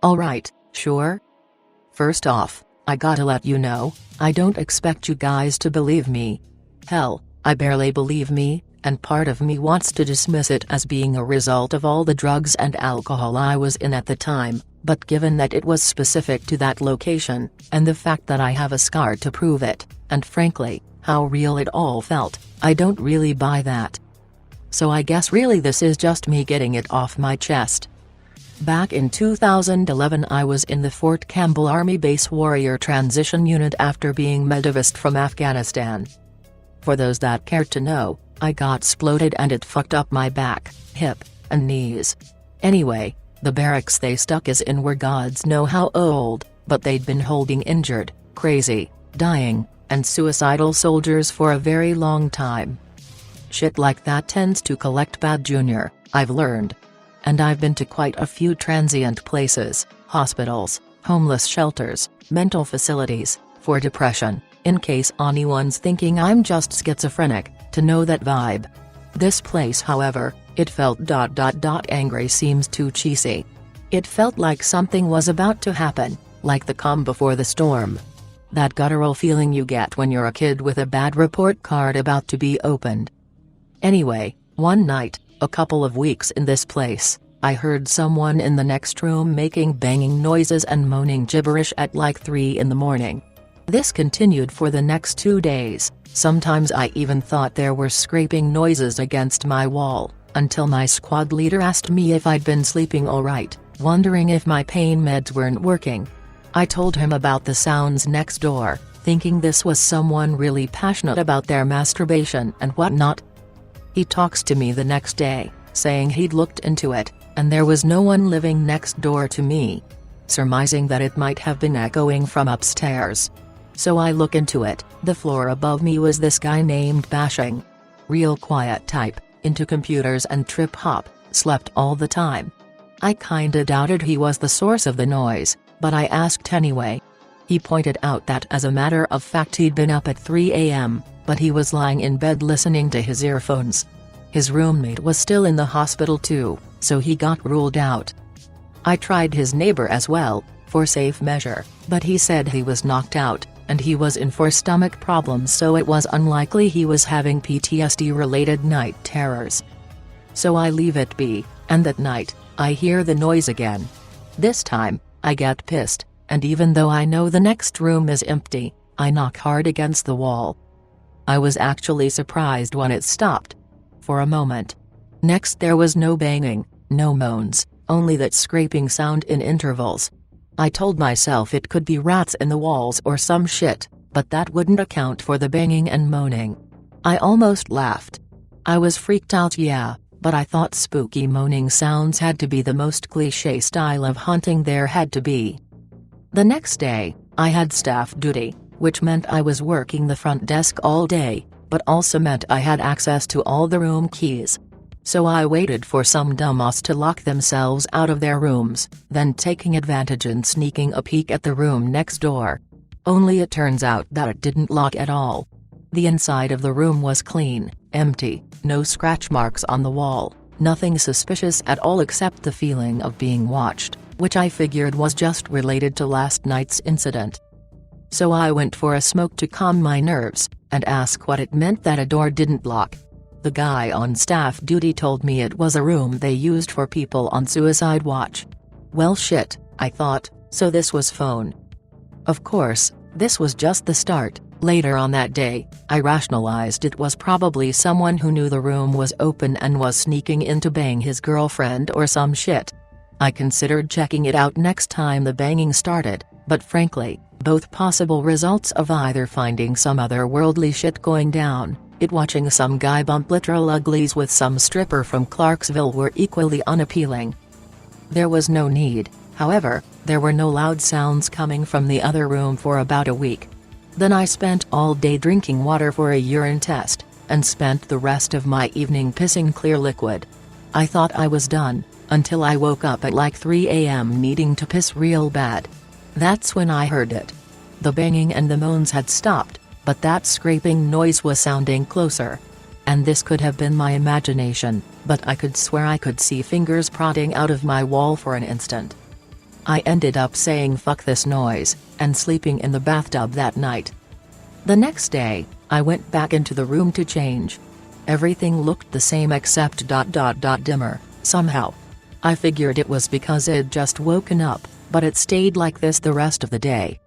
Alright, sure. First off, I gotta let you know, I don't expect you guys to believe me. Hell, I barely believe me, and part of me wants to dismiss it as being a result of all the drugs and alcohol I was in at the time, but given that it was specific to that location, and the fact that I have a scar to prove it, and frankly, how real it all felt, I don't really buy that. So I guess really this is just me getting it off my chest. Back in 2011 I was in the Fort Campbell Army Base Warrior Transition Unit after being medivist from Afghanistan. For those that care to know, I got sploded and it fucked up my back, hip, and knees. Anyway, the barracks they stuck us in were gods know how old, but they'd been holding injured, crazy, dying, and suicidal soldiers for a very long time. Shit like that tends to collect bad junior, I've learned. And I've been to quite a few transient places, hospitals, homeless shelters, mental facilities, for depression, in case anyone's thinking I'm just schizophrenic, to know that vibe. This place however, it felt ... angry seems too cheesy. It felt like something was about to happen, like the calm before the storm. That guttural feeling you get when you're a kid with a bad report card about to be opened. Anyway, one night, a couple of weeks in this place, I heard someone in the next room making banging noises and moaning gibberish at like 3 in the morning. This continued for the next 2 days, sometimes I even thought there were scraping noises against my wall, until my squad leader asked me if I'd been sleeping alright, wondering if my pain meds weren't working. I told him about the sounds next door, thinking this was someone really passionate about their masturbation and whatnot. He talks to me the next day, saying he'd looked into it, and there was no one living next door to me. Surmising that it might have been echoing from upstairs. So I look into it, the floor above me was this guy named Bashing. Real quiet type, into computers and trip-hop, slept all the time. I kinda doubted he was the source of the noise, but I asked anyway. He pointed out that as a matter of fact he'd been up at 3 a.m., but he was lying in bed listening to his earphones. His roommate was still in the hospital too, so he got ruled out. I tried his neighbor as well, for safe measure, but he said he was knocked out, and he was in for stomach problems, so it was unlikely he was having PTSD-related night terrors. So I leave it be, and that night, I hear the noise again. This time, I get pissed, and even though I know the next room is empty, I knock hard against the wall. I was actually surprised when it stopped. For a moment. Next there was no banging, no moans, only that scraping sound in intervals. I told myself it could be rats in the walls or some shit, but that wouldn't account for the banging and moaning. I almost laughed. I was freaked out, yeah, but I thought spooky moaning sounds had to be the most cliché style of haunting there had to be. The next day, I had staff duty, which meant I was working the front desk all day, but also meant I had access to all the room keys. So I waited for some dumbass to lock themselves out of their rooms, then taking advantage and sneaking a peek at the room next door. Only it turns out that it didn't lock at all. The inside of the room was clean, empty, no scratch marks on the wall, nothing suspicious at all except the feeling of being watched, which I figured was just related to last night's incident. So I went for a smoke to calm my nerves, and ask what it meant that a door didn't lock. The guy on staff duty told me it was a room they used for people on suicide watch. Well shit, I thought, so this was phone. Of course, this was just the start. Later on that day, I rationalized it was probably someone who knew the room was open and was sneaking in to bang his girlfriend or some shit. I considered checking it out next time the banging started, but frankly, both possible results of either finding some otherworldly shit going down, it watching some guy bump literal uglies with some stripper from Clarksville were equally unappealing. There was no need, however, there were no loud sounds coming from the other room for about a week. Then I spent all day drinking water for a urine test, and spent the rest of my evening pissing clear liquid. I thought I was done, until I woke up at like 3 a.m. needing to piss real bad. That's when I heard it. The banging and the moans had stopped, but that scraping noise was sounding closer. And this could have been my imagination, but I could swear I could see fingers prodding out of my wall for an instant. I ended up saying fuck this noise, and sleeping in the bathtub that night. The next day, I went back into the room to change. Everything looked the same except dimmer, somehow. I figured it was because I'd just woken up, but it stayed like this the rest of the day.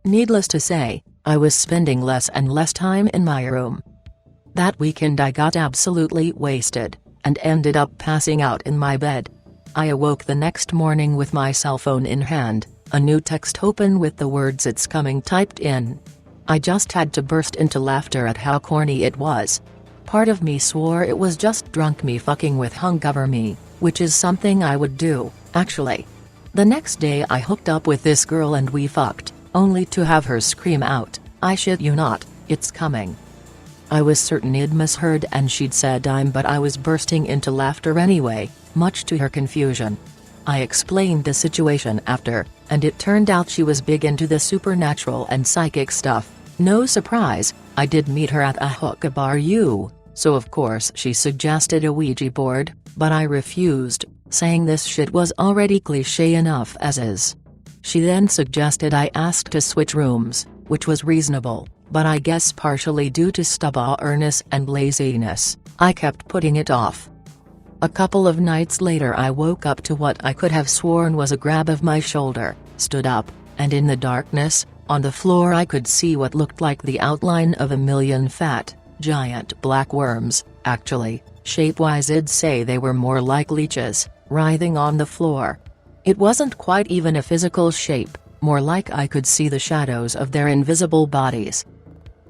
Needless to say, I was spending less and less time in my room. That weekend I got absolutely wasted, and ended up passing out in my bed. I awoke the next morning with my cell phone in hand, a new text open with the words "it's coming" typed in. I just had to burst into laughter at how corny it was. Part of me swore it was just drunk me fucking with hungover me, which is something I would do, actually. The next day I hooked up with this girl and we fucked, only to have her scream out, "I shit you not, it's coming." I was certain I'd misheard and she'd said but I was bursting into laughter anyway, much to her confusion. I explained the situation after, and it turned out she was big into the supernatural and psychic stuff. No surprise, I did meet her at a hookah bar so of course she suggested a Ouija board, but I refused, saying this shit was already cliché enough as is. She then suggested I ask to switch rooms, which was reasonable, but I guess partially due to stubbornness and laziness, I kept putting it off. A couple of nights later I woke up to what I could have sworn was a grab of my shoulder, stood up, and in the darkness, on the floor I could see what looked like the outline of a million fat, giant black worms, actually, shape-wise I'd say they were more like leeches, writhing on the floor. It wasn't quite even a physical shape, more like I could see the shadows of their invisible bodies.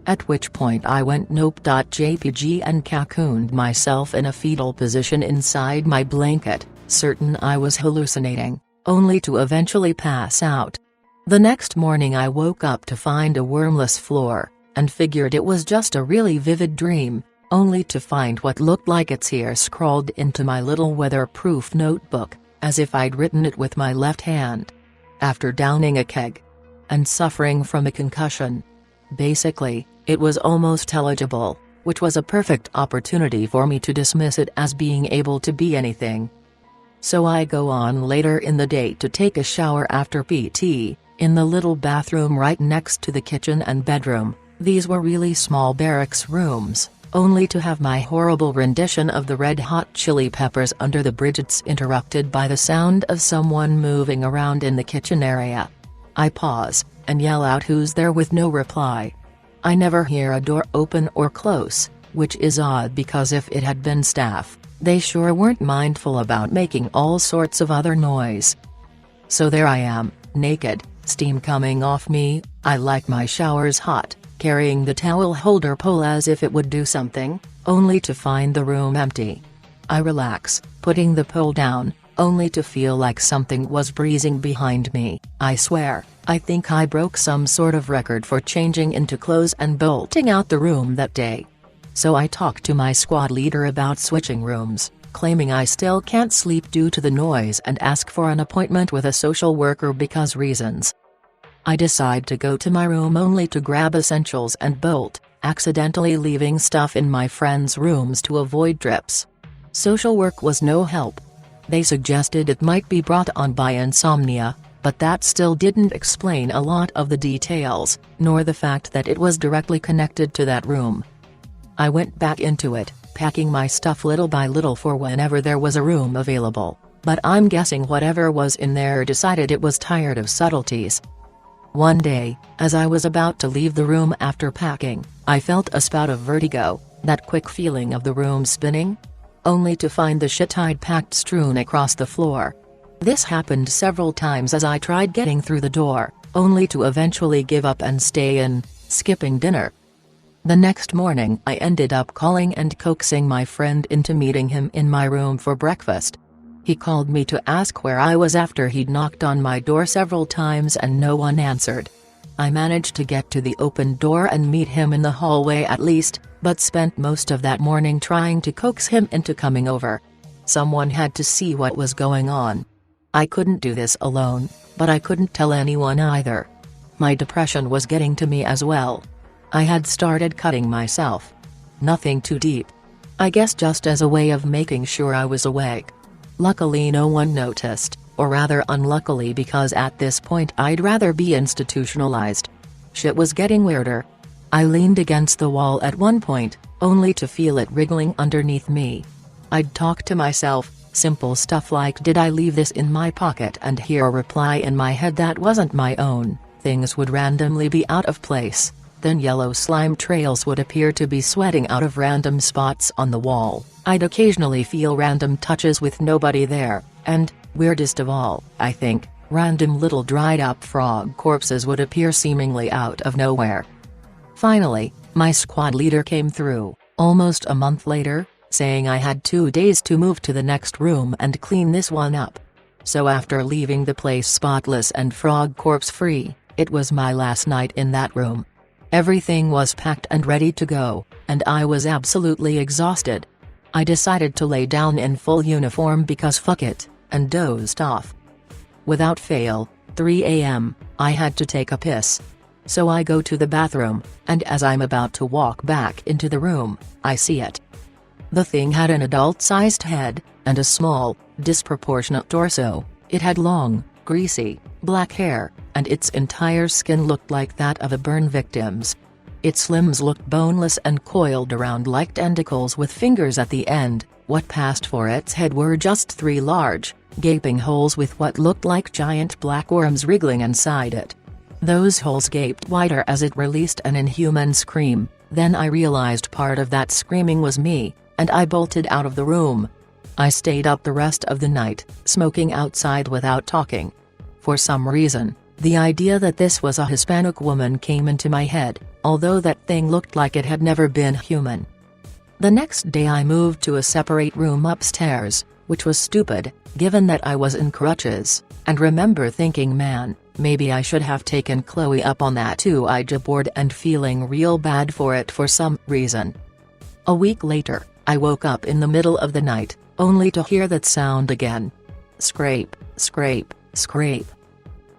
At which point I went nope.jpg and cocooned myself in a fetal position inside my blanket, certain I was hallucinating, only to eventually pass out. The next morning I woke up to find a wormless floor, and figured it was just a really vivid dream, only to find what looked like it's here scrawled into my little weatherproof notebook, as if I'd written it with my left hand. After downing a keg and suffering from a concussion. Basically, it was almost illegible, which was a perfect opportunity for me to dismiss it as being able to be anything. So I go on later in the day to take a shower after PT, in the little bathroom right next to the kitchen and bedroom. These were really small barracks rooms, only to have my horrible rendition of the Red Hot Chili Peppers Under the Bridges interrupted by the sound of someone moving around in the kitchen area. I pause, and yell out "who's there" with no reply. I never hear a door open or close, which is odd because if it had been staff, they sure weren't mindful about making all sorts of other noise. So there I am, naked, steam coming off me, I like my showers hot, carrying the towel holder pole as if it would do something, only to find the room empty. I relax, putting the pole down, only to feel like something was breezing behind me. I swear, I think I broke some sort of record for changing into clothes and bolting out the room that day. So I talked to my squad leader about switching rooms, claiming I still can't sleep due to the noise and ask for an appointment with a social worker because reasons. I decide to go to my room only to grab essentials and bolt, accidentally leaving stuff in my friends' rooms to avoid trips. Social work was no help. They suggested it might be brought on by insomnia, but that still didn't explain a lot of the details, nor the fact that it was directly connected to that room. I went back into it, packing my stuff little by little for whenever there was a room available, but I'm guessing whatever was in there decided it was tired of subtleties. One day, as I was about to leave the room after packing, I felt a spout of vertigo, that quick feeling of the room spinning, only to find the shit I'd packed strewn across the floor. This happened several times as I tried getting through the door, only to eventually give up and stay in, skipping dinner. The next morning I ended up calling and coaxing my friend into meeting him in my room for breakfast. He called me to ask where I was after he'd knocked on my door several times and no one answered. I managed to get to the open door and meet him in the hallway at least, but spent most of that morning trying to coax him into coming over. Someone had to see what was going on. I couldn't do this alone, but I couldn't tell anyone either. My depression was getting to me as well. I had started cutting myself. Nothing too deep. I guess just as a way of making sure I was awake. Luckily no one noticed, or rather unluckily, because at this point I'd rather be institutionalized. Shit was getting weirder. I leaned against the wall at one point, only to feel it wriggling underneath me. I'd talk to myself, simple stuff like, did I leave this in my pocket, and hear a reply in my head that wasn't my own. Things would randomly be out of place, then yellow slime trails would appear to be sweating out of random spots on the wall. I'd occasionally feel random touches with nobody there, and, weirdest of all, I think, random little dried up frog corpses would appear seemingly out of nowhere. Finally, my squad leader came through, almost a month later, saying I had 2 days to move to the next room and clean this one up. So after leaving the place spotless and frog corpse free, it was my last night in that room. Everything was packed and ready to go, and I was absolutely exhausted. I decided to lay down in full uniform because fuck it, and dozed off. Without fail, 3 a.m., I had to take a piss. So I go to the bathroom, and as I'm about to walk back into the room, I see it. The thing had an adult-sized head, and a small, disproportionate torso. It had long, greasy, black hair, and its entire skin looked like that of a burn victim's. Its limbs looked boneless and coiled around like tentacles with fingers at the end. What passed for its head were just 3 large, gaping holes with what looked like giant black worms wriggling inside it. Those holes gaped wider as it released an inhuman scream. Then I realized part of that screaming was me, and I bolted out of the room. I stayed up the rest of the night, smoking outside without talking. For some reason, the idea that this was a Hispanic woman came into my head, although that thing looked like it had never been human. The next day I moved to a separate room upstairs, which was stupid, given that I was in crutches, and remember thinking, man, maybe I should have taken Chloe up on that Ouija board, and feeling real bad for it for some reason. A week later, I woke up in the middle of the night, only to hear that sound again. Scrape, scrape, scrape.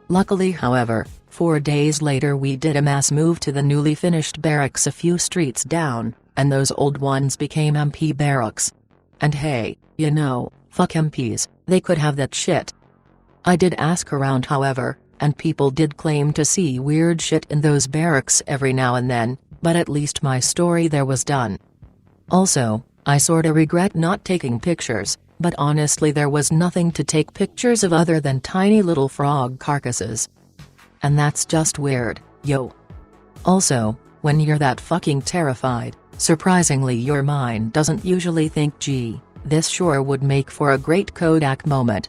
Luckily, however, 4 days later we did a mass move to the newly finished barracks a few streets down, and those old ones became MP barracks. And hey, you know, fuck MPs, they could have that shit. I did ask around, however, and people did claim to see weird shit in those barracks every now and then, but at least my story there was done. Also, I sorta regret not taking pictures, but honestly there was nothing to take pictures of other than tiny little frog carcasses. And that's just weird, yo. Also, when you're that fucking terrified, surprisingly your mind doesn't usually think, gee, this sure would make for a great Kodak moment.